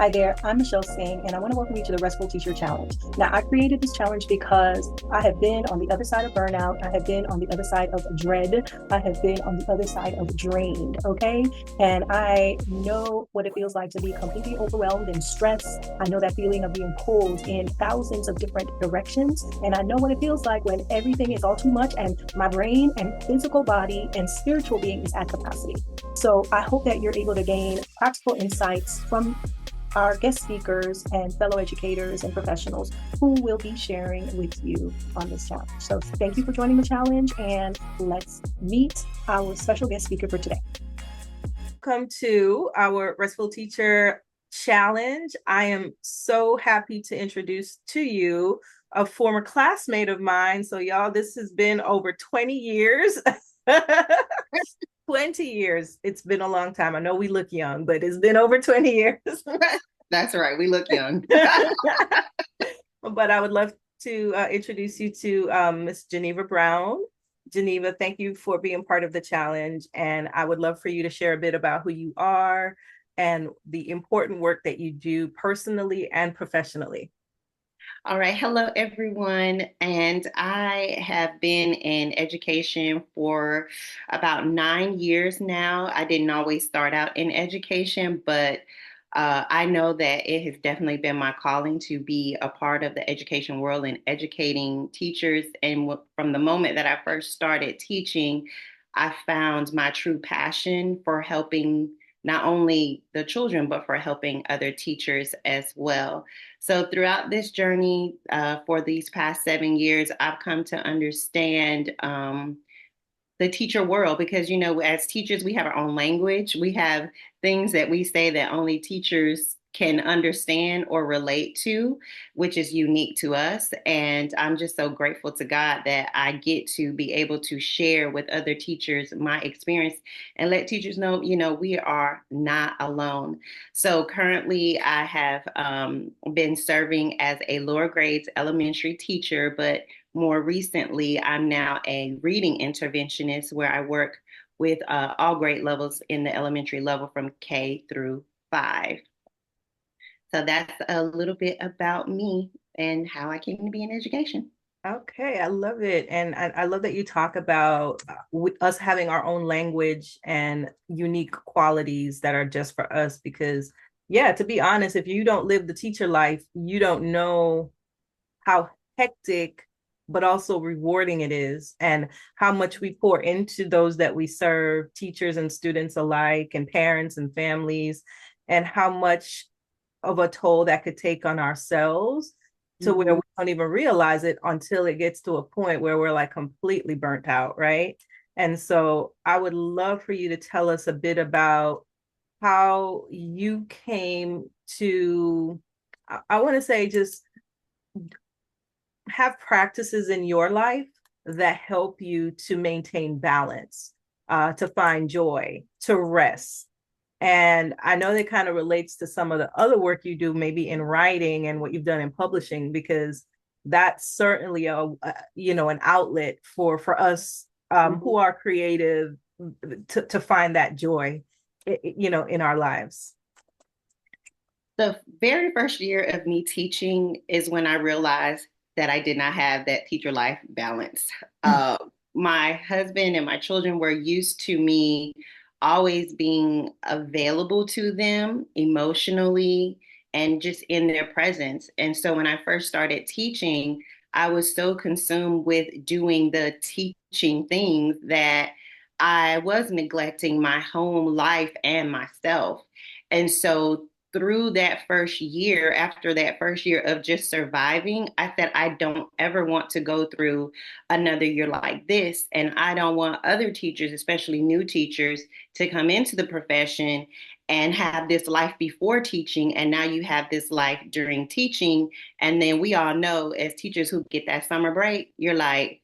Hi there, I'm Michelle Singh, and I want to welcome you to the Restful Teacher Challenge. Now, I created this challenge because I have been on the other side of burnout. I have been on the other side of dread. I have been on the other side of drained, okay? And I know what it feels like to be completely overwhelmed and stressed. I know that feeling of being pulled in thousands of different directions. And I know what it feels like when everything is all too much and my brain and physical body and spiritual being is at capacity. So I hope that you're able to gain practical insights from our guest speakers and fellow educators and professionals who will be sharing with you on this challenge. So thank you for joining the challenge, and let's meet our special guest speaker for today. Welcome to our Restful Teacher Challenge. I am so happy to introduce to you a former classmate of mine. So y'all, this has been over 20 years. 20 years. It's been a long time. I know we look young, but it's been over 20 years. That's right. We look young. But I would love to introduce you to Miss Geneva Brown. Geneva, thank you for being part of the challenge. And I would love for you to share a bit about who you are and the important work that you do personally and professionally. All right. Hello, everyone. And I have been in education for about 9 years now. I didn't always start out in education, but I know that it has definitely been my calling to be a part of the education world and educating teachers. And from the moment that I first started teaching, I found my true passion for helping not only the children, but for helping other teachers as well. So throughout this journey, for these past 7 years, I've come to understand the teacher world because, you know, as teachers, we have our own language. We have things that we say that only teachers can understand or relate to, which is unique to us. And I'm just so grateful to God that I get to be able to share with other teachers my experience and let teachers know, you know, we are not alone. So currently, I have been serving as a lower grades elementary teacher, but more recently, I'm now a reading interventionist where I work with all grade levels in the elementary level from K through 5. So that's a little bit about me and how I came to be in education. Okay, I love it. And I love that you talk about us having our own language and unique qualities that are just for us. Because, yeah, to be honest, if you don't live the teacher life, you don't know how hectic but also rewarding it is, and how much we pour into those that we serve, teachers and students alike, and parents and families, and how much of a toll that could take on ourselves to where Mm-hmm. we don't even realize it until it gets to a point where we're like completely burnt out, right? And so I would love for you to tell us a bit about how you came to, I want to say, just have practices in your life that help you to maintain balance, to find joy, to rest. And I know that kind of relates to some of the other work you do, maybe in writing and what you've done in publishing, because that's certainly an outlet for us Mm-hmm. who are creative to find that joy, in our lives. The very first year of me teaching is when I realized that I did not have that teacher life balance. Uh, my husband and my children were used to me always being available to them emotionally and just in their presence. And so when I first started teaching, I was so consumed with doing the teaching things that I was neglecting my home life and myself. And so through that first year, after that first year of just surviving, I said, I don't ever want to go through another year like this. And I don't want other teachers, especially new teachers, to come into the profession and have this life before teaching. And now you have this life during teaching. And then we all know as teachers who get that summer break, you're like,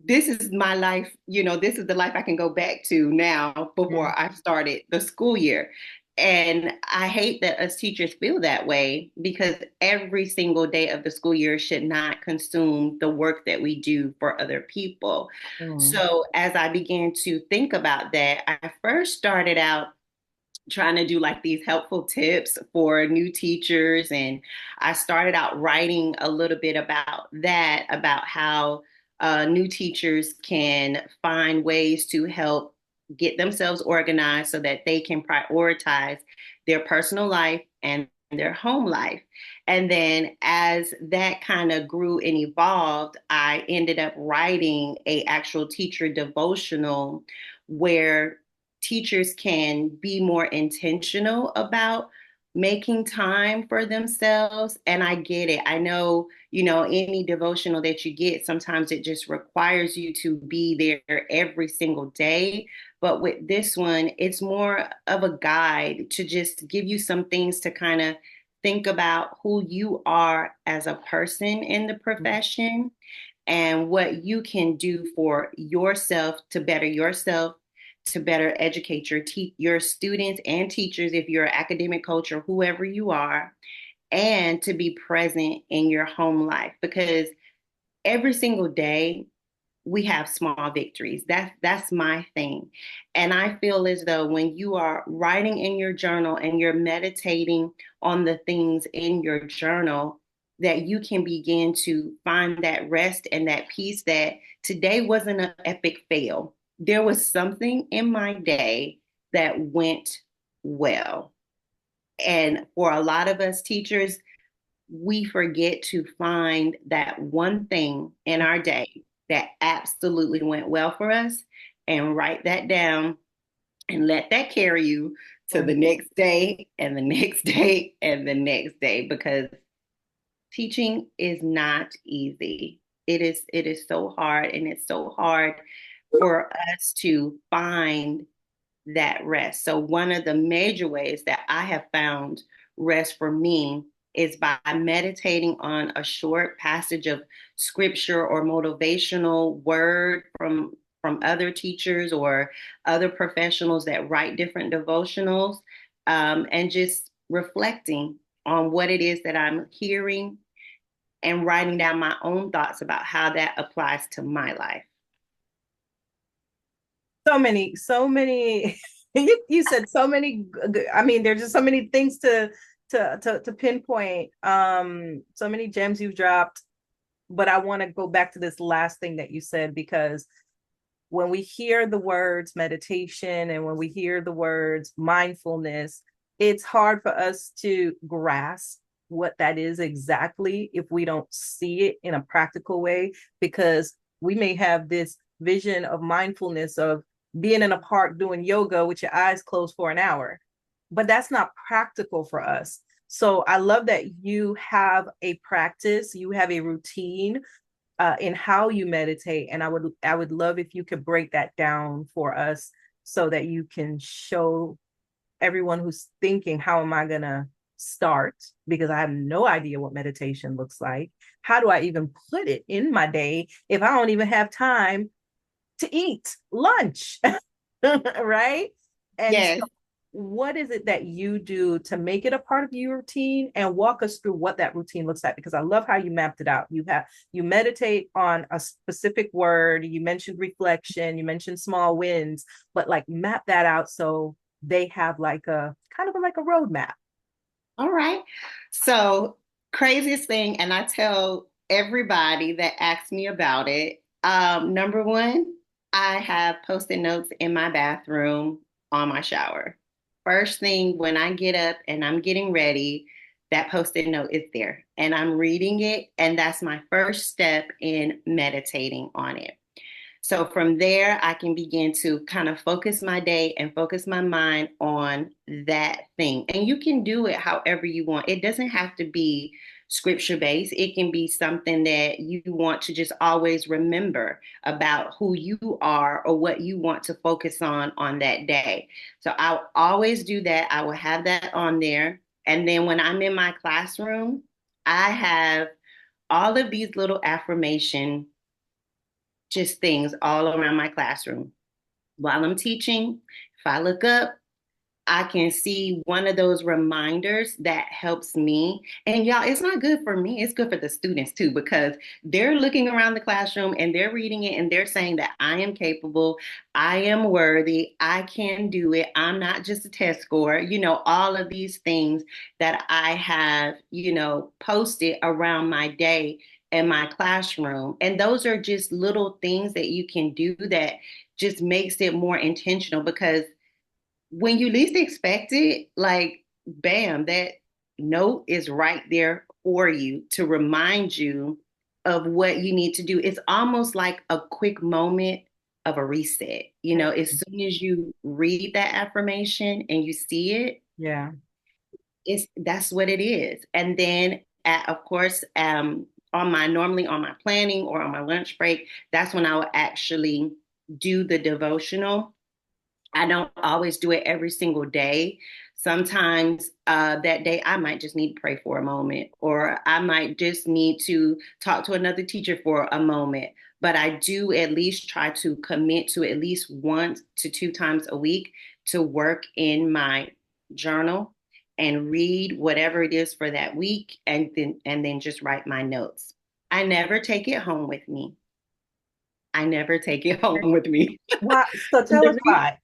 this is my life, you know, this is the life I can go back to now Mm. before I started the school year. And I hate that us teachers feel that way because every single day of the school year should not consume the work that we do for other people. Mm. So as I began to think about that, I first started out trying to do like these helpful tips for new teachers. And I started out writing a little bit about that, about how new teachers can find ways to help get themselves organized so that they can prioritize their personal life and their home life. And then as that kind of grew and evolved, I ended up writing a actual teacher devotional where teachers can be more intentional about making time for themselves. And I get it. I know, any devotional that you get, sometimes it just requires you to be there every single day. But with this one, it's more of a guide to just give you some things to kind of think about who you are as a person in the profession and what you can do for yourself, to better educate your students and teachers if you're an academic coach or whoever you are, and to be present in your home life, because every single day we have small victories. That's my thing. And I feel as though when you are writing in your journal and you're meditating on the things in your journal, that you can begin to find that rest and that peace, that today wasn't an epic fail. There was something in my day that went well. And for a lot of us teachers, we forget to find that one thing in our day that absolutely went well for us and write that down and let that carry you to the next day and the next day and the next day, because teaching is not easy. It is so hard, and it's so hard for us to find that rest. So one of the major ways that I have found rest for me is by meditating on a short passage of scripture or motivational word from other teachers or other professionals that write different devotionals, and just reflecting on what it is that I'm hearing and writing down my own thoughts about how that applies to my life. So many you said so many. I mean, there's just so many things to pinpoint, so many gems you've dropped. But I want to go back to this last thing that you said, because when we hear the words meditation and when we hear the words mindfulness, it's hard for us to grasp what that is exactly if we don't see it in a practical way, because we may have this vision of mindfulness of being in a park doing yoga with your eyes closed for an hour, but that's not practical for us. So I love that you have a practice, you have a routine in how you meditate, and I would love if you could break that down for us so that you can show everyone who's thinking, how am I gonna start? Because I have no idea what meditation looks like. How do I even put it in my day if I don't even have time to eat lunch? Right? And Yes. so what is it that you do to make it a part of your routine, and walk us through what that routine looks like? Because I love how you mapped it out. You meditate on a specific word, you mentioned reflection, you mentioned small wins, but like map that out so they have like a kind of like a roadmap. All right. So, craziest thing, and I tell everybody that asks me about it. Number one, I have post-it notes in my bathroom on my shower. First thing when I get up and I'm getting ready, that post-it note is there and I'm reading it. And that's my first step in meditating on it. So from there, I can begin to kind of focus my day and focus my mind on that thing. And you can do it however you want. It doesn't have to be scripture based. It can be something that you want to just always remember about who you are or what you want to focus on that day. So I'll always do that. I will have that on there. And then when I'm in my classroom, I have all of these little affirmation just things all around my classroom. While I'm teaching, if I look up, I can see one of those reminders that helps me. And y'all, it's not good for me. It's good for the students too, because they're looking around the classroom and they're reading it and they're saying that I am capable, I am worthy, I can do it. I'm not just a test score. All of these things that I have, posted around my day in my classroom. And those are just little things that you can do that just makes it more intentional, because when you least expect it, like, bam, that note is right there for you to remind you of what you need to do. It's almost like a quick moment of a reset. As soon as you read that affirmation and you see it, Yeah. that's what it is. And then, of course, normally on my planning or on my lunch break, that's when I will actually do the devotional. I don't always do it every single day. Sometimes that day I might just need to pray for a moment, or I might just need to talk to another teacher for a moment. But I do at least try to commit to at least 1 to 2 times a week to work in my journal and read whatever it is for that week, and then just write my notes. I never take it home with me. I never take it home with me. Why? So tell us The why.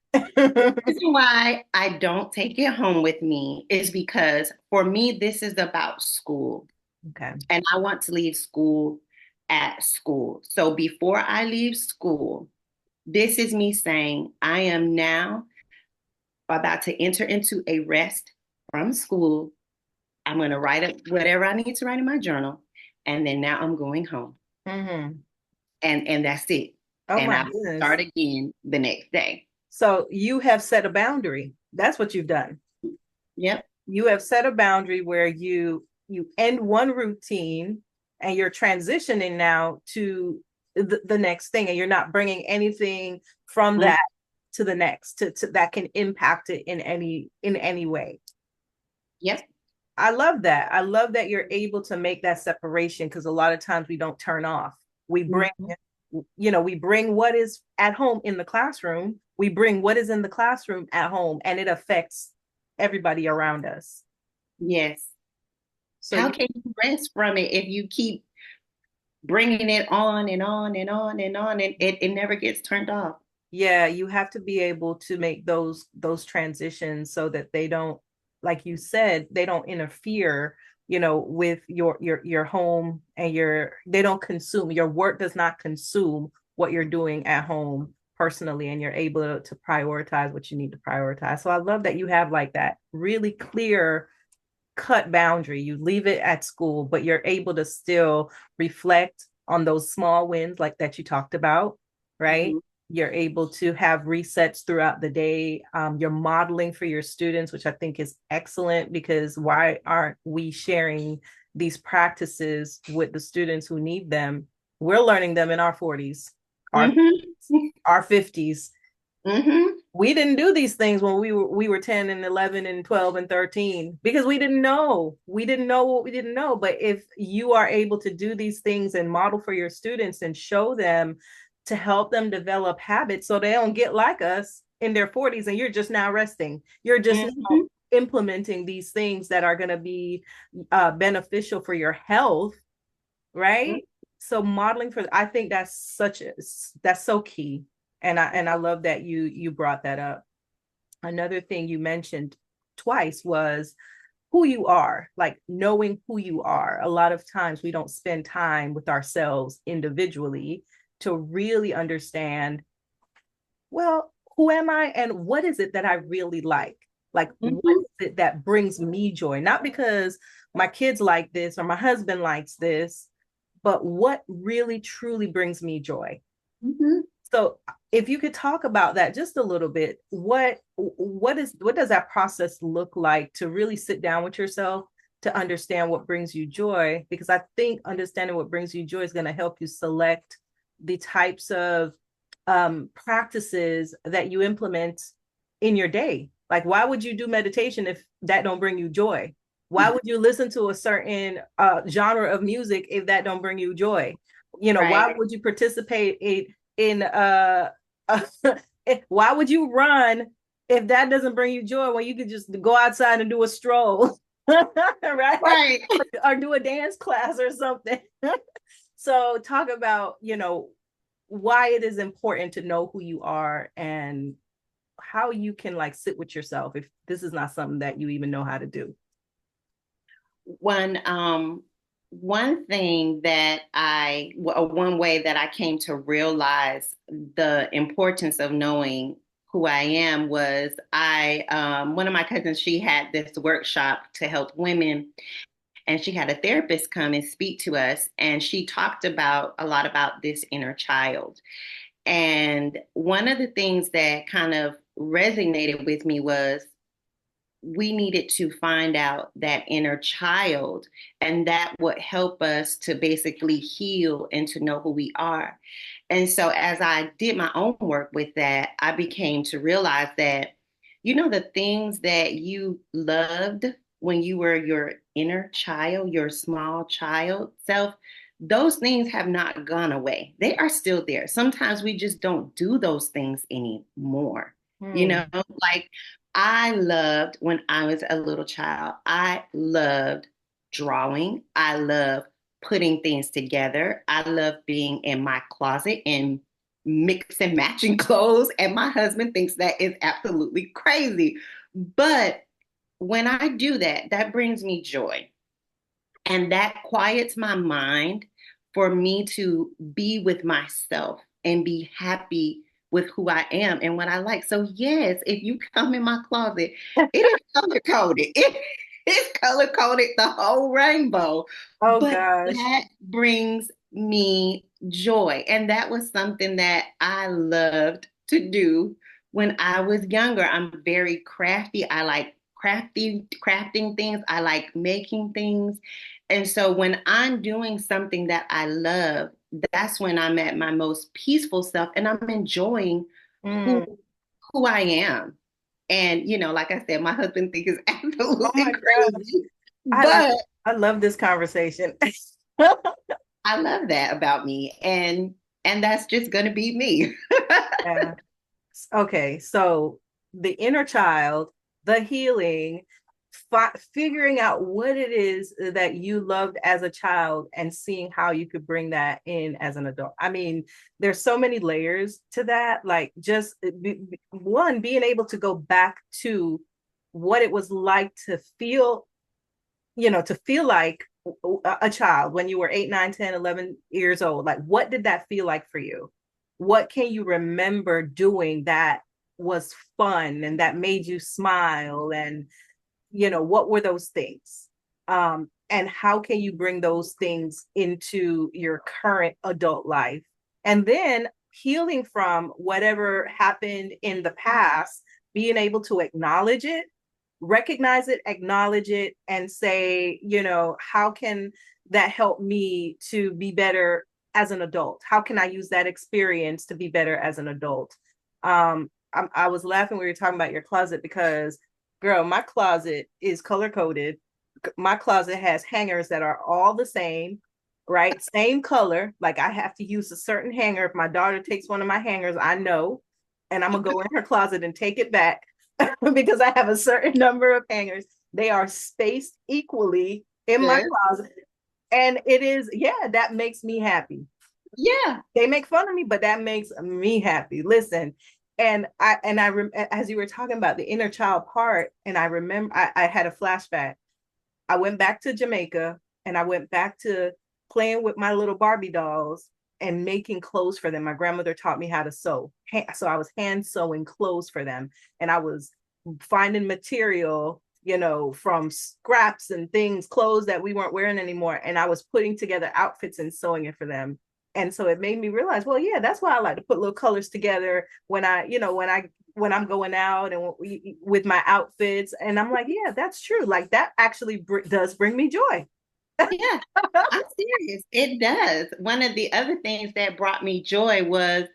reason why I don't take it home with me is because for me, this is about school. Okay. And I want to leave school at school. So before I leave school, this is me saying, I am now about to enter into a rest from school. I'm going to write up whatever I need to write in my journal. And then now I'm going home. Mm-hmm. And that's it. Oh And my I'll goodness. start again the next day. So you have set a boundary. That's what you've done. Yep. You have set a boundary where you end one routine and you're transitioning now to the next thing, and you're not bringing anything from that to the next to that can impact it in any way. Yep. I love that. I love that you're able to make that separation, because a lot of times we don't turn off. We bring, we bring what is at home in the classroom. We bring what is in the classroom at home, and it affects everybody around us. Yes. So How can you rest from it if you keep bringing it on and on and on and on, and it never gets turned off? yeah, you have to be able to make those transitions so that they don't, like you said, they don't interfere, with your home, and they don't consume, your work does not consume what you're doing at home personally, and you're able to prioritize what you need to prioritize. So I love that you have like that really clear cut boundary. You leave it at school, but you're able to still reflect on those small wins like that you talked about, right? Mm-hmm. You're able to have resets throughout the day. You're modeling for your students, which I think is excellent, because why aren't we sharing these practices with the students who need them? We're learning them in our 40s, our 50s. Mm-hmm. We didn't do these things when we were 10 and 11 and 12 and 13, because we didn't know what we didn't know. But if you are able to do these things and model for your students and show them, to help them develop habits so they don't get like us in their 40s, and you're just now resting, you're just now implementing these things that are going to be beneficial for your health, right? So modeling I think that's so key. And I love that you brought that up. Another thing you mentioned twice was who you are, like knowing who you are. A lot of times we don't spend time with ourselves individually to really understand, well, who am I and what is it that I really like? Like, what is it that brings me joy? Not because my kids like this or my husband likes this, but what really truly brings me joy. Mm-hmm. So if you could talk about that just a little bit, what does that process look like to really sit down with yourself to understand what brings you joy? Because I think understanding what brings you joy is going to help you select the types of practices that you implement in your day. Like, why would you do meditation if that don't bring you joy? Why would you listen to a certain genre of music if that don't bring you joy? Right. Why would you participate in why would you run if that doesn't bring you joy, well, you could just go outside and do a stroll, right? Right. Or do a dance class or something. So talk about, why it is important to know who you are and how you can like sit with yourself if this is not something that you even know how to do. One thing that one way that I came to realize the importance of knowing who I am was one of my cousins, she had this workshop to help women, and she had a therapist come and speak to us, and she talked about a lot about this inner child. And one of the things that kind of resonated with me was we needed to find out that inner child, and that would help us to basically heal and to know who we are. And so as I did my own work with that, I became to realize that, the things that you loved when you were your inner child, your small child self, those things have not gone away. They are still there. Sometimes we just don't do those things anymore. Hmm. Like I loved when I was a little child, I loved drawing. I loved putting things together. I love being in my closet and mix and matching clothes. And my husband thinks that is absolutely crazy. But when I do that, that brings me joy. And that quiets my mind for me to be with myself and be happy with who I am and what I like. So, yes, if you come in my closet, it is color coded. It is color coded the whole rainbow. Oh But gosh. that brings me joy. And that was something that I loved to do when I was younger. I'm very crafty. I like crafting things. I like making things. And so when I'm doing something that I love, that's when I'm at my most peaceful self and I'm enjoying who Mm. who I am. And like I said, my husband thinks it's Oh absolutely my gosh. crazy, I but I love this conversation. I love that about me. And that's just gonna be me. Yeah. Okay, so the inner child, the healing, figuring out what it is that you loved as a child and seeing how you could bring that in as an adult. I mean, there's so many layers to that. Like just one, being able to go back to what it was like to feel, to feel like a child when you were 8, 9, 10, 11 years old. Like, what did that feel like for you? What can you remember doing that was fun and that made you smile? And, what were those things? And how can you bring those things into your current adult life? And then healing from whatever happened in the past, being able to acknowledge it, recognize it, acknowledge it, and say, how can that help me to be better as an adult? How can I use that experience to be better as an adult? I was laughing when we were talking about your closet because, girl, my closet is color coded. My closet has hangers that are all the same, right? Same color. Like I have to use a certain hanger. If my daughter takes one of my hangers, I know, and I'm gonna go in her closet and take it back because I have a certain number of hangers. They are spaced equally in my Good. closet. And it is, yeah, that makes me happy. Yeah. They make fun of me, but that makes me happy. Listen, as you were talking about the inner child part, and I remember I had a flashback. I went back to Jamaica and I went back to playing with my little Barbie dolls and making clothes for them. My grandmother taught me how to sew. So I was hand sewing clothes for them. And I was finding material, from scraps and things, clothes that we weren't wearing anymore. And I was putting together outfits and sewing it for them. And so it made me realize, well, yeah, that's why I like to put little colors together when I'm going out and with my outfits. And I'm like, yeah, that's true. Like that actually does bring me joy. Yeah. I'm serious. It does. One of the other things that brought me joy was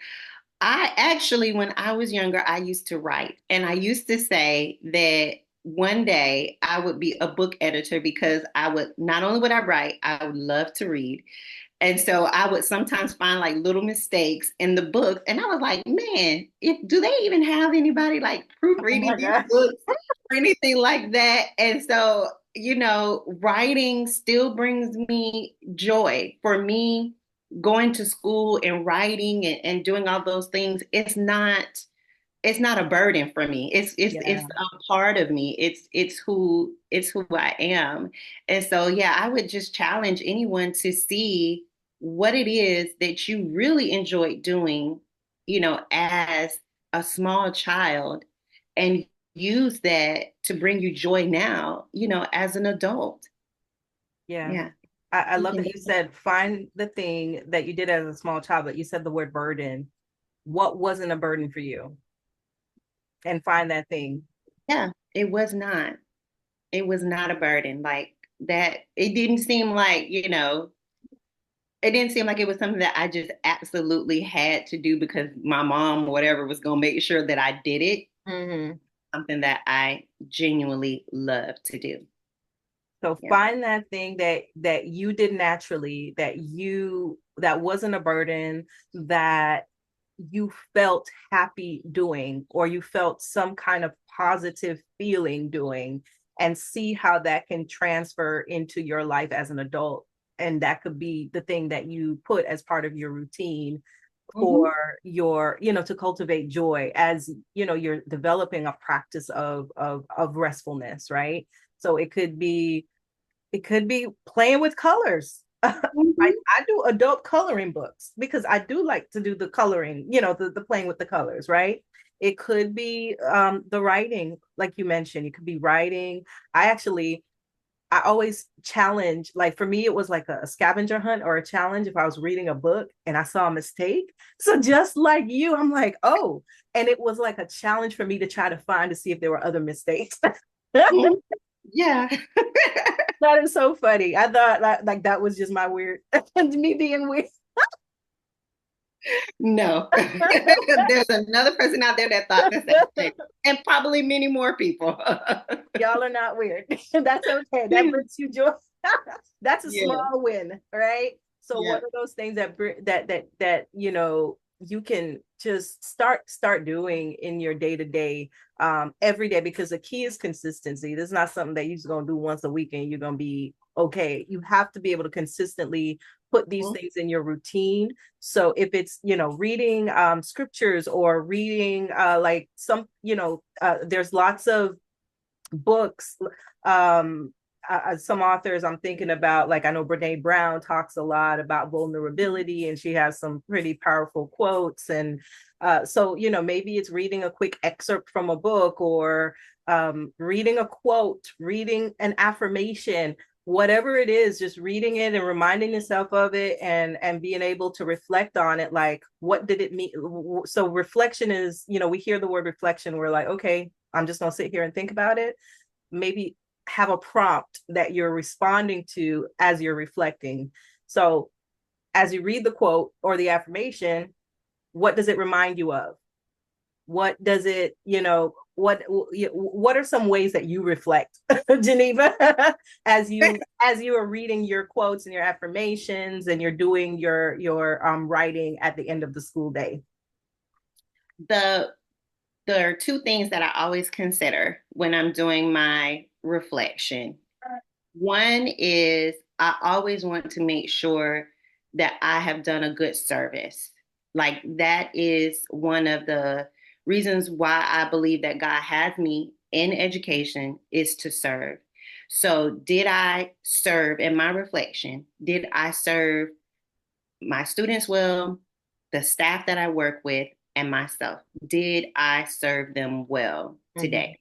I actually, when I was younger, I used to write. And I used to say that one day I would be a book editor because I would not only would I write, I would love to read. And so I would sometimes find like little mistakes in the book. And I was like, man, do they even have anybody like Oh proofreading my these gosh. books or anything like that? And so, writing still brings me joy. For me, going to school and writing and doing all those things, it's not a burden for me. It's Yeah. a part of me. It's who I am. And so yeah, I would just challenge anyone to see what it is that you really enjoyed doing, as a small child, and use that to bring you joy now, as an adult. Yeah. Yeah. I You love can that you said find the thing that you did as a small child, but you said the word burden. What wasn't a burden for you? And find that thing. Yeah, it was not. It was not a burden like that. It didn't seem like, it didn't seem like it was something that I just absolutely had to do because my mom or whatever was going to make sure that I did it. Hmm. Something that I genuinely love to do. So Yeah. find that thing that you did naturally, that wasn't a burden, that you felt happy doing, or you felt some kind of positive feeling doing, and see how that can transfer into your life as an adult. And that could be the thing that you put as part of your routine Hmm. for to cultivate joy as you're developing a practice of restfulness, right? So it could be playing with colors. Hmm. I do adult coloring books because I do like to do the coloring, the playing with the colors, right? It could be the writing, like you mentioned. It could be writing. I always challenge, like for me, it was like a scavenger hunt or a challenge if I was reading a book and I saw a mistake. So just like you, I'm like, oh, and it was like a challenge for me to try to find to see if there were other mistakes. Yeah. That is so funny. I thought like that was just my weird, me being weird. No. There's another person out there that thought the same thing. And probably many more people. Y'all are not weird. That's okay. That brings you joy. That's a small Yeah. win, right? So Yeah. what are those things that you can just start doing in your day to day, every day? Because the key is consistency. This is not something that you're just gonna do once a week and you're gonna be okay. You have to be able to consistently put these things in your routine. So if it's reading scriptures, or reading like there's lots of books. um some authors I'm thinking about, like I know Brene Brown talks a lot about vulnerability, and she has some pretty powerful quotes. And so maybe it's reading a quick excerpt from a book, or reading a quote, reading an affirmation, whatever it is, just reading it and reminding yourself of it, and being able to reflect on it, like what did it mean. So reflection is, we hear the word reflection, we're like, okay, I'm just going to sit here and think about it. Maybe have a prompt that you're responding to as you're reflecting. So as you read the quote or the affirmation, what does it remind you of? What does it, what are some ways that you reflect, Geneva, as you are reading your quotes and your affirmations, and you're doing your writing at the end of the school day? The There are two things that I always consider when I'm doing my reflection. One is I always want to make sure that I have done a good service. Like that is one of the reasons why I believe that God has me in education is to serve. So, did I serve in my reflection? Did I serve my students well, the staff that I work with, and myself? Did I serve them well Mm-hmm. today?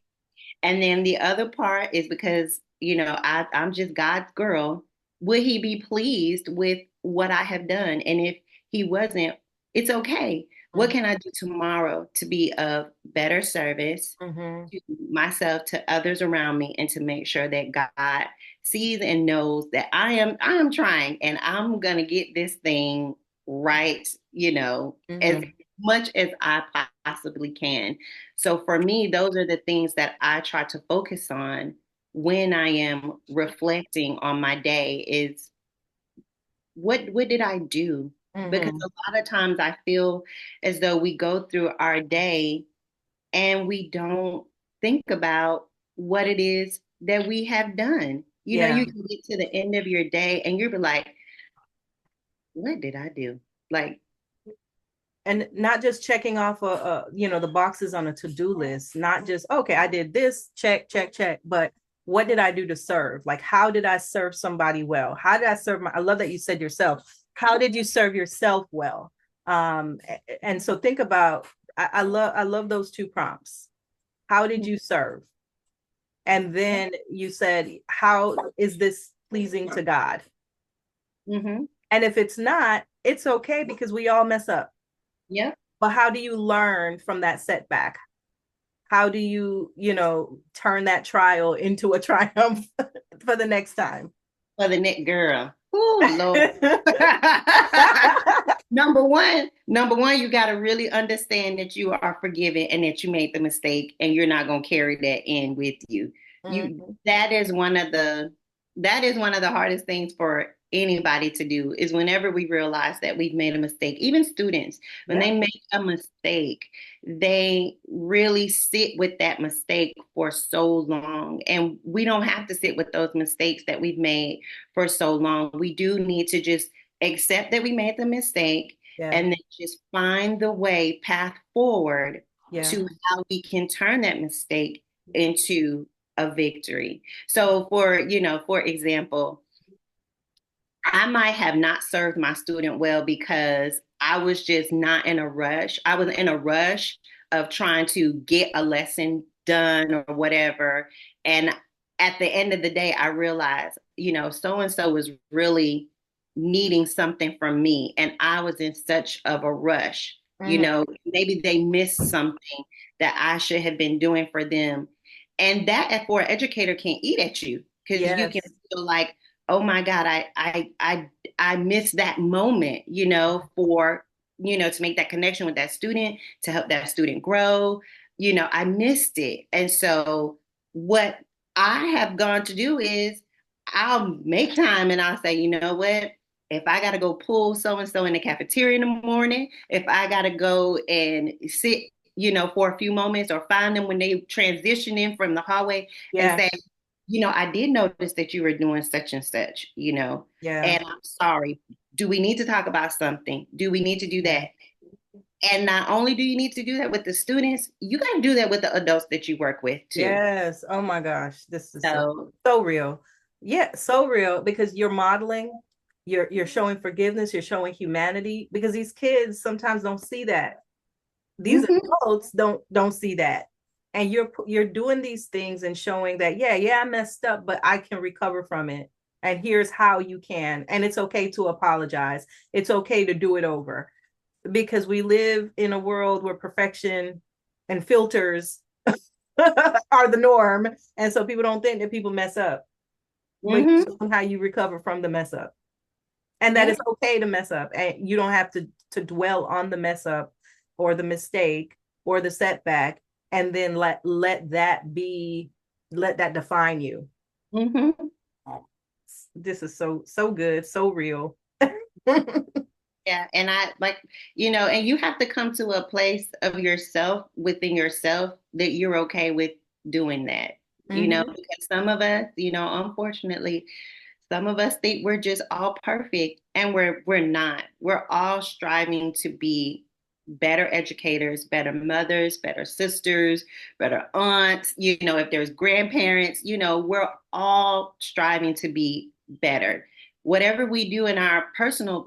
And then the other part is because, I'm just God's girl. Would he be pleased with what I have done? And if he wasn't, it's okay. What can I do tomorrow to be of better service Mm-hmm. to myself, to others around me, and to make sure that God sees and knows that I am trying and I'm gonna get this thing right, as Mm-hmm. much as I possibly can. So for me, those are the things that I try to focus on when I am reflecting on my day is what did I do? Because Mhm. a lot of times I feel as though we go through our day and we don't think about what it is that we have done. You know, Yeah. you can get to the end of your day and you'll be like, what did I do? Like, And not just checking off the boxes on a to-do list, not just, okay, I did this, check, check, check, but what did I do to serve? Like, how did I serve somebody well? How did I serve I love that you said yourself. How did you serve yourself well? And so think about, I love those two prompts. How did you serve? And then you said, how is this pleasing to God? mm-hmm, And if it's not, it's okay because we all mess up. yeah, But how do you learn from that setback? How do you, turn that trial into a triumph for the next time? for the next girl. Oh, Lord. Number one, you got to really understand that you are forgiven and that you made the mistake and you're not going to carry that in with you. You Mhm. that is one of the hardest things for anybody to do is whenever we realize that we've made a mistake. Even students, when Yeah. they make a mistake, they really sit with that mistake for so long. And we don't have to sit with those mistakes that we've made for so long. We do need to just accept that we made the mistake Yeah. and then just find the way path forward Yeah. to how we can turn that mistake into a victory. So for example, I might have not served my student well because I was just not in a rush. I was in a rush of trying to get a lesson done or whatever. And at the end of the day, I realized, so and so was really needing something from me. And I was in such of a rush. Mhm. Maybe they missed something that I should have been doing for them. And that for an educator can eat at you because you can Yes. feel like, oh my God, I missed that moment, for, to make that connection with that student, to help that student grow. I missed it. And so what I have gone to do is I'll make time and I'll say, you know what? If I got to go pull so and so in the cafeteria in the morning, if I got to go and sit, for a few moments or find them when they transition in from the hallway and Yeah. say, I did notice that you were doing such and such, Yeah. and I'm sorry. Do we need to talk about something? Do we need to do Yeah. that? And not only do you need to do that with the students, you got to do that with the adults that you work with too. Yes. Oh my gosh. This is so So, so real. Yeah, so real because you're modeling, you're showing forgiveness, you're showing humanity because these kids sometimes don't see that. These mhm, adults don't see that. And you're doing these things and showing that, yeah, I messed up, but I can recover from it. And here's how you can. And it's okay to apologize. It's okay to do it over because we live in a world where perfection and filters are the norm. And so people don't think that people mess up, but you mhm, show them how you recover from the mess up. And that yeah, it's okay to mess up. And you don't have to dwell on the mess up or the mistake or the setback and then let that define you. mhm. This is so good, so real. Yeah, and I like, and you have to come to a place of yourself within yourself that you're okay with doing that, Mhm. because some of us, unfortunately, some of us think we're just all perfect and we're not. We're all striving to be better educators, better mothers, better sisters, better aunts, if there's grandparents, we're all striving to be better. Whatever we do in our professional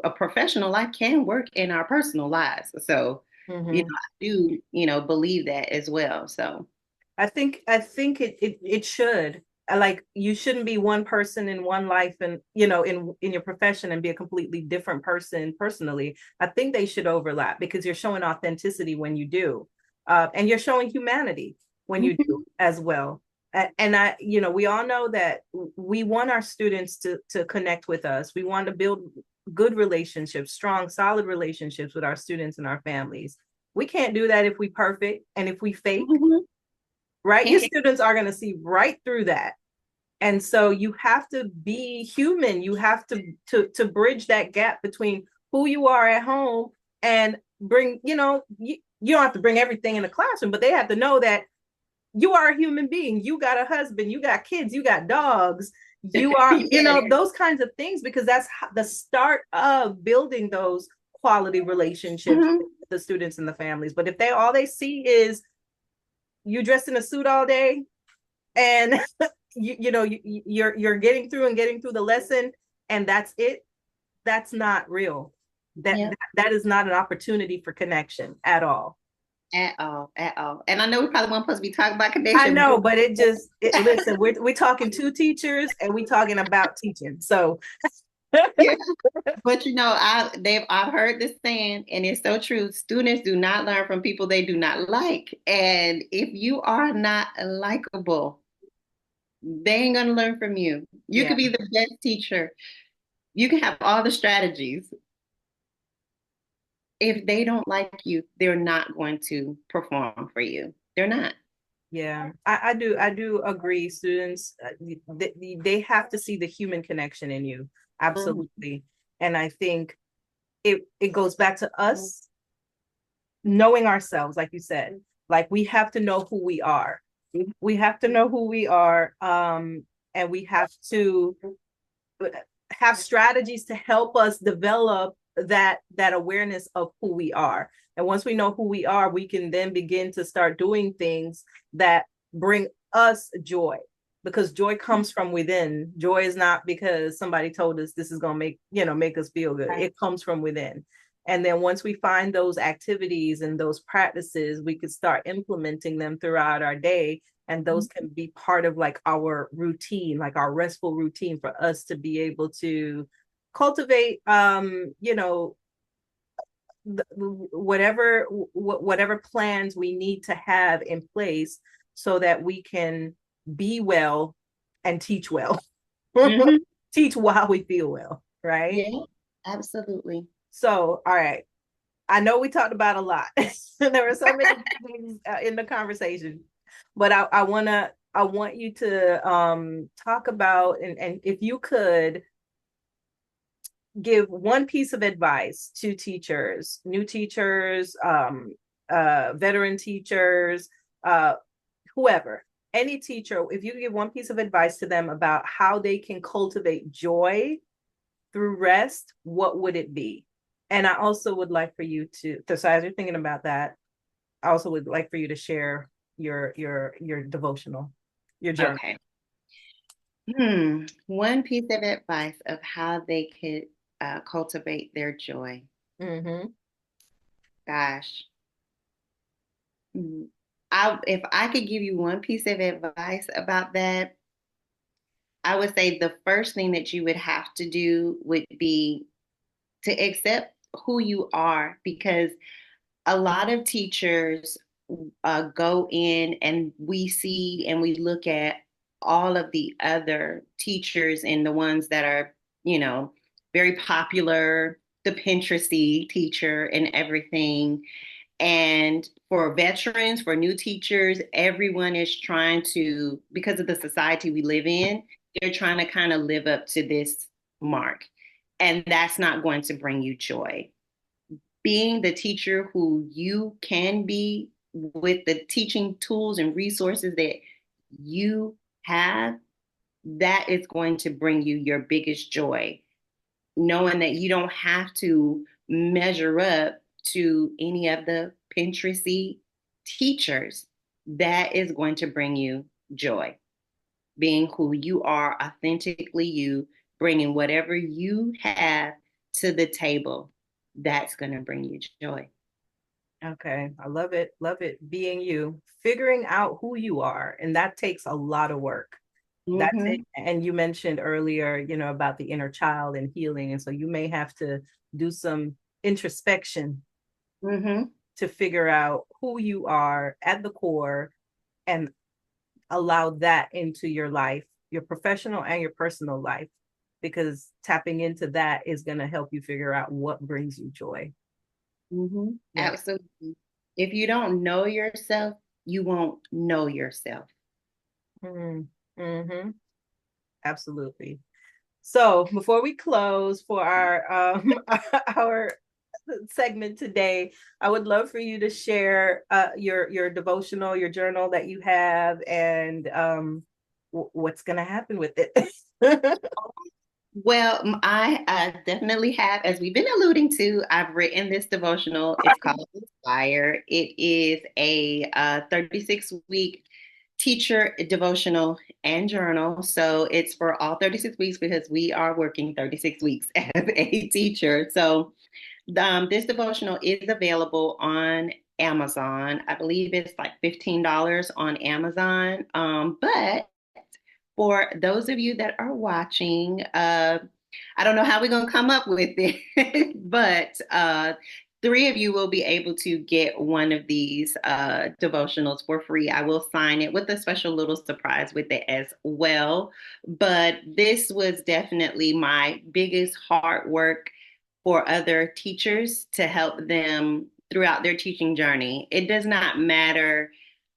life can work in our personal lives. So, Mhm. I do, believe that as well. So, I think it should. Like you shouldn't be one person in one life and in your profession and be a completely different person personally. I think they should overlap because you're showing authenticity when you do. And you're showing humanity when you do mhm, as well. And we all know that we want our students to connect with us. We want to build good relationships, strong, solid relationships with our students and our families. We can't do that if we perfect and if we fake, mhm. right? Your Can't- students are going to see right through that. And so you have to be human. You have to bridge that gap between who you are at home and bring, you don't have to bring everything in the classroom, but they have to know that you are a human being. You got a husband, you got kids, you got dogs, you are, Yes. those kinds of things, because that's the start of building those quality relationships Mhm. with the students and the families. But if all they see is you dressed in a suit all day and you're getting through the lesson and that's it, that's not real. that Yep. that is not an opportunity for connection at all. At all, at all. And I know we probably weren't supposed to be talking about I connection, know, but but listen, we're talking to teachers and we talking about teaching, so yeah. But I've heard this saying, and it's so true. Students do not learn from people they do not like. And if you are not likable, they ain't gonna learn from you. You yeah, could be the best teacher. You can have all the strategies. If they don't like you, they're not going to perform for you. They're not. yeah, I do agree. Students, they have to see the human connection in you, Mhm. absolutely. And I think it goes back to us knowing ourselves, like you said. Like, we have to know who we are. We have to know who we are, and we have to have strategies to help us develop that awareness of who we are. And once we know who we are, we can then begin to start doing things that bring us joy, because joy comes from within. Joy is not because somebody told us this is going to make us feel good. Right. It comes from within. And then once we find those activities and those practices, we could start implementing them throughout our day. And those can be part of like our routine, like our restful routine, for us to be able to cultivate, whatever plans we need to have in place so that we can be well and teach well. Mhm. Teach while we feel well, right? Yeah, absolutely. So, all right. I know we talked about a lot. There were so many things in the conversation, but I want you to talk about, and if you could give one piece of advice to teachers, new teachers, veteran teachers, uh, whoever, any teacher, if you could give one piece of advice to them about how they can cultivate joy through rest, what would it be? And I also would like for you so as you're thinking about that, I also would like for you to share your devotional, your journal. Okay. One piece of advice of how they could cultivate their joy. Mm-hmm. Gosh. Mm, if I could give you one piece of advice about that, I would say the first thing that you would have to do would be to accept who you are, because a lot of teachers go in and we see and we look at all of the other teachers and the ones that are, very popular, the Pinteresty teacher and everything. And for veterans, for new teachers, everyone is trying to, because of the society we live in, they're trying to kind of live up to this mark. And that's not going to bring you joy. Being the teacher who you can be with the teaching tools and resources that you have, that is going to bring you your biggest joy. Knowing that you don't have to measure up to any of the Pinteresty teachers, that is going to bring you joy. Being who you are, authentically you, bringing whatever you have to the table, that's going to bring you joy. Okay, I love it. Love it. Being you, figuring out who you are, and that takes a lot of work. That's it. Mm-hmm. And you mentioned earlier, about the inner child and healing, and so you may have to do some introspection Mm-hmm. to figure out who you are at the core and allow that into your life, your professional and your personal life, because tapping into that is going to help you figure out what brings you joy. Mm-hmm. Yeah. Absolutely. If you don't know yourself, you won't know yourself. Mm-hmm. Mm-hmm. Absolutely. So before we close for our our segment today, I would love for you to share your devotional, your journal that you have, and what's going to happen with it. Well, I definitely have, as we've been alluding to, I've written this devotional. It's called Inspire. It is a 36-week teacher devotional and journal. So it's for all 36 weeks because we are working 36 weeks as a teacher. So this devotional is available on Amazon. I believe it's like $15 on Amazon. But for those of you that are watching, I don't know how we're going to come up with it, but three of you will be able to get one of these devotionals for free. I will sign it with a special little surprise with it as well. But this was definitely my biggest hard work for other teachers to help them throughout their teaching journey. It does not matter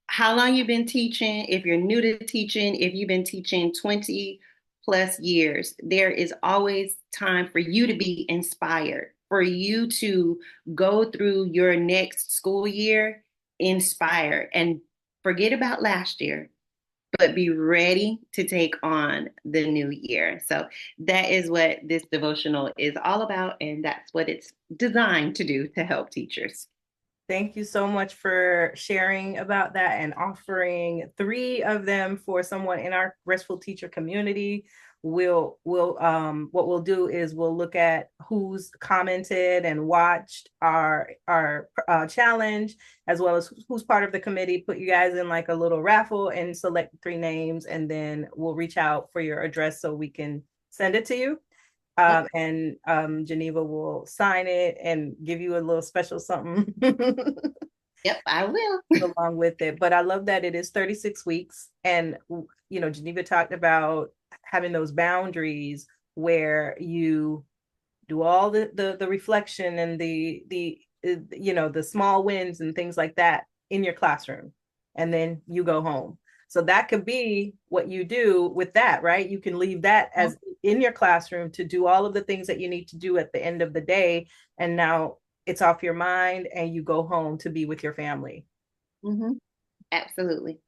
how long you've been teaching, if you're new to teaching, if you've been teaching 20 plus years, there is always time for you to be inspired, for you to go through your next school year inspired and forget about last year, but be ready to take on the new year. So that is what this devotional is all about. And that's what it's designed to do to help teachers. Thank you so much for sharing about that and offering three of them for someone in our Restful Teacher community. What we'll do is we'll look at who's commented and watched our challenge, as well as who's part of the committee. Put you guys in like a little raffle and select three names, and then we'll reach out for your address so we can send it to you. And Geneva will sign it and give you a little special something Yep, I will. along with it. But I love that it is 36 weeks. And, Geneva talked about having those boundaries where you do all the reflection and the small wins and things like that in your classroom. And then you go home. So that could be what you do with that, right? You can leave that as in your classroom to do all of the things that you need to do at the end of the day. And now it's off your mind and you go home to be with your family. Mm-hmm. Absolutely.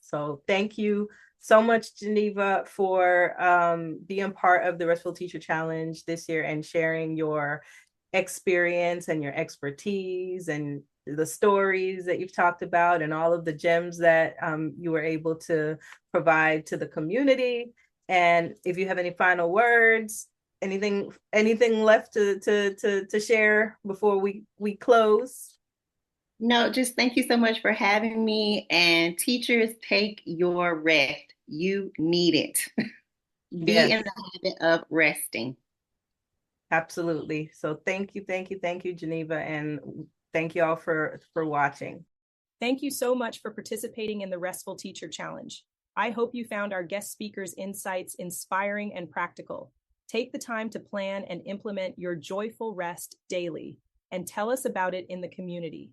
So thank you so much, Geneva, for being part of the Restful Teacher Challenge this year and sharing your experience and your expertise and the stories that you've talked about and all of the gems that you were able to provide to the community. And if you have any final words, anything left to share before we close? No, just thank you so much for having me. And teachers, take your rest. You need it. Be Yes, in the habit of resting. absolutely. So thank you, Geneva, and thank you all for watching. Thank you so much for participating in the Restful Teacher Challenge. I hope you found our guest speakers' insights inspiring and practical. Take the time to plan and implement your joyful rest daily, and tell us about it in the community.